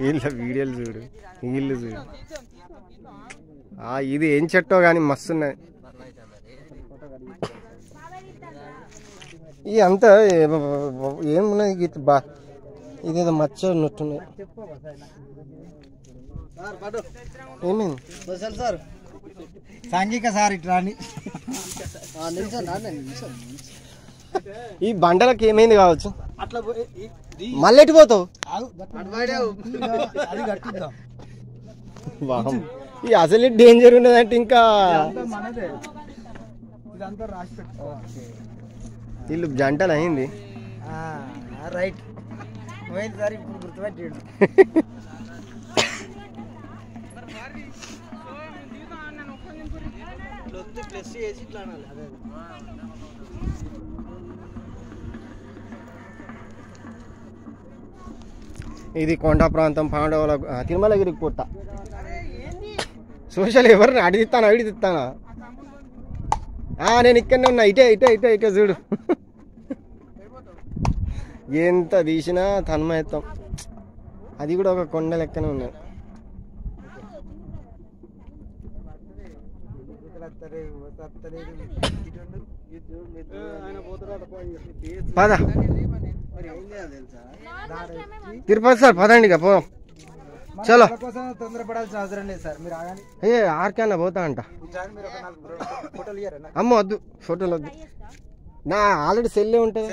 వీళ్ళ వీడియోలు చూడు, వీళ్ళు చూడు. ఇది ఏం చెట్టో కానీ మస్తున్నది. ఇది అంతా ఏమున్నది బా, ఇదేదో మచ్చ ఉన్నట్టున్నది. ఏమైంది సార్? సాంఘిక సార్ ఇట్లా ఈ బండలకు ఏమైంది కావచ్చు. అట్లా మళ్ళీ ఎటు పోతావు? అది కట్టిద్దాం. ఈ అసలు డేంజర్ ఉన్నదంటే ఇంకా మనదే ఇదంతా రాసి పెట్టుకోవాలి. వీళ్ళు జంటలు అయింది. రైట్ పోయింది సార్. ఇప్పుడు గుర్తుపెట్టాడు. ఇది కొండ ప్రాంతం, పాండవుల తిరుమలగిరికి పుట్ట. సోషల్ ఎవరిని అడిగిస్తానా? నేను ఇక్కడనే ఉన్నా. ఇటే చూడు. ఎంత తీసినా తన్మయత్వం. అది కూడా ఒక కొండ లెక్కనే ఉన్నది. పద తిరుపతి సార్, పదండి ఇక పోదాం. చలో. తొందరపడాల్సిన అవసరం లేదు సార్, మీరు ఆగండి. ఆర్కన్నా పోతా అంట. అమ్మ వద్దు, ఫోటోలు వద్దు. నా ఆల్రెడీ సెల్లే ఉంటుంది.